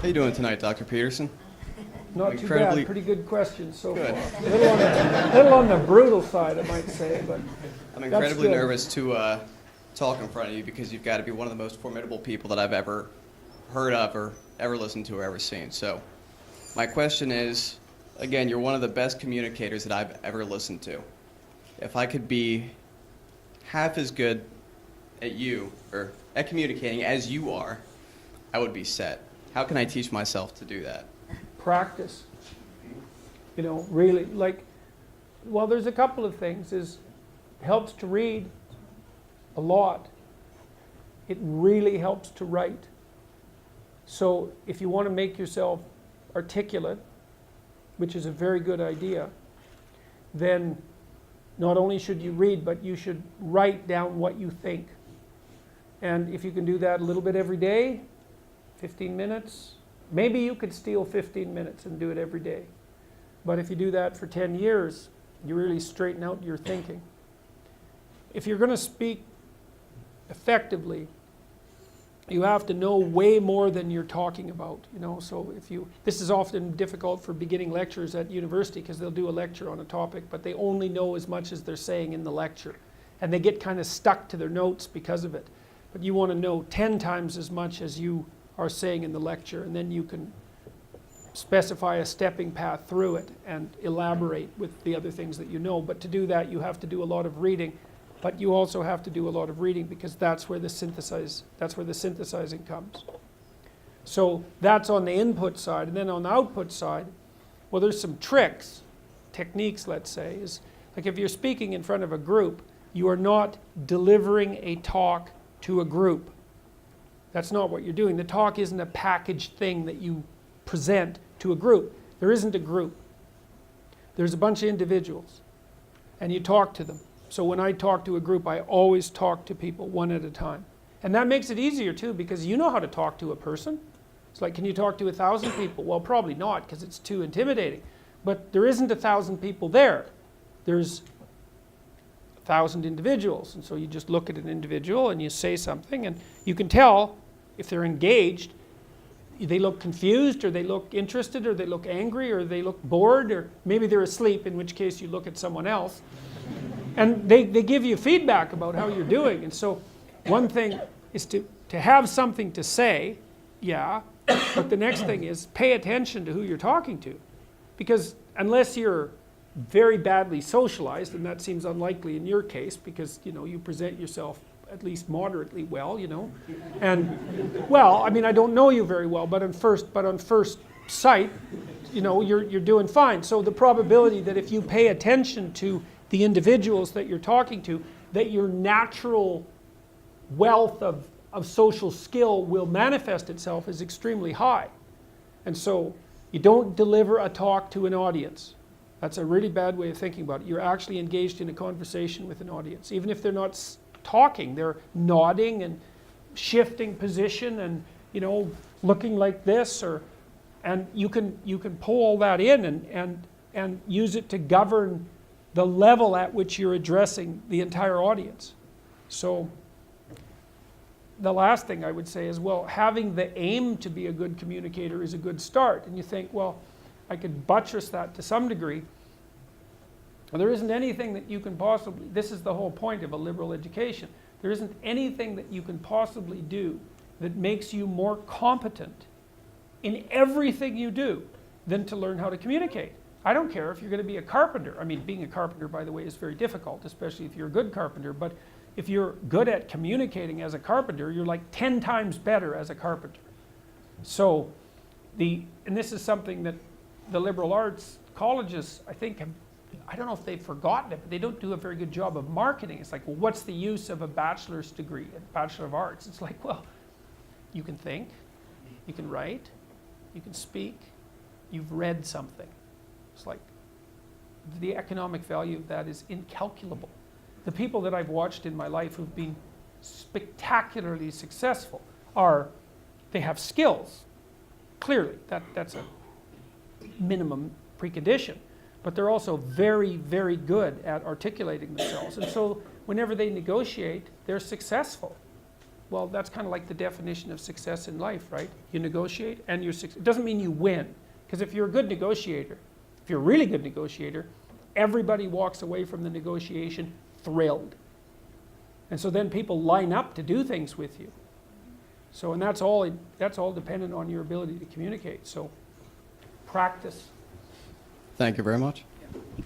How you doing tonight, Dr. Peterson? Not too bad. Pretty good questions so Good. far. A little on the brutal side, I might say, but I'm incredibly nervous to talk in front of you because you've got to be one of the most formidable people that I've ever heard of or ever listened to or ever seen. So my question is, again, you're one of the best communicators that I've ever listened to. If I could be half as good at you or at communicating as you are, I would be set. How can I teach myself to do that? practice. You know, really, like, well, there's a couple of things. It helps to read a lot. It really helps to write. So if you want to make yourself articulate, which is a very good idea, then not only should you read, but you should write down what you think. And if you can do that a little bit every day, 15 minutes, maybe you could steal 15 minutes and do it every day. But if you do that for 10 years, you really straighten out your thinking. If you're going to speak effectively, you have to know way more than you're talking about, you know. So this is often difficult for beginning lecturers at university because they'll do a lecture on a topic, but they only know as much as they're saying in the lecture. And they get kind of stuck to their notes because of it. But you want to know 10 times as much as you are saying in the lecture, and then you can specify a stepping path through it and elaborate with the other things that you know. But to do that, you have to do a lot of reading. But you also have to do a lot of reading because that's where the synthesizing comes. So that's on the input side. And then on the output side, well, there's some techniques, let's say, is like if you're speaking in front of a group, you are not delivering a talk to a group. That's not what you're doing. The talk isn't a packaged thing that you present to a group. There isn't a group. There's a bunch of individuals, and you talk to them. So when I talk to a group, I always talk to people one at a time. And that makes it easier too, because you know how to talk to a person. It's like, can you talk to 1,000 people? Well, probably not, because it's too intimidating. But there isn't 1,000 people there. There's 1,000 individuals. And so you just look at an individual and you say something, and you can tell if they're engaged. They look confused, or they look interested, or they look angry, or they look bored, or maybe they're asleep, in which case you look at someone else. And they give you feedback about how you're doing. And so one thing is to have something to say, yeah, but the next thing is pay attention to who you're talking to. Because unless you're very badly socialized, and that seems unlikely in your case because, you know, you present yourself at least moderately well, you know. And, well, I mean, I don't know you very well, but on first sight, you know, you're doing fine. So the probability that if you pay attention to the individuals that you're talking to, that your natural wealth of social skill will manifest itself is extremely high. And so you don't deliver a talk to an audience. That's a really bad way of thinking about it. You're actually engaged in a conversation with an audience. Even if they're not talking, they're nodding and shifting position and, you know, looking like this, and you can pull all that in and use it to govern the level at which you're addressing the entire audience. So the last thing I would say is, well, having the aim to be a good communicator is a good start. And you think, well, I could buttress that to some degree. Well, there isn't anything that you can possibly, this is the whole point of a liberal education, there isn't anything that you can possibly do that makes you more competent in everything you do than to learn how to communicate. I don't care if you're going to be a carpenter. I mean, being a carpenter, by the way, is very difficult, especially if you're a good carpenter. But if you're good at communicating as a carpenter, you're like 10 times better as a carpenter. So, and this is something that the liberal arts colleges, I think, I don't know if they've forgotten it, but they don't do a very good job of marketing. It's like, well, what's the use of a bachelor's degree, a Bachelor of Arts? It's like, well, you can think, you can write, you can speak, you've read something. It's like the economic value of that is incalculable. The people that I've watched in my life who've been spectacularly successful they have skills. Clearly, that's a minimum precondition. But they're also very, very good at articulating themselves. And so whenever they negotiate, they're successful. well, that's kind of like the definition of success in life, right? You negotiate and it doesn't mean you win. Because if you're a good negotiator, if you're a really good negotiator, everybody walks away from the negotiation thrilled. And so then people line up to do things with you. So, and that's all dependent on your ability to communicate. So, practice. Thank you very much. Yeah.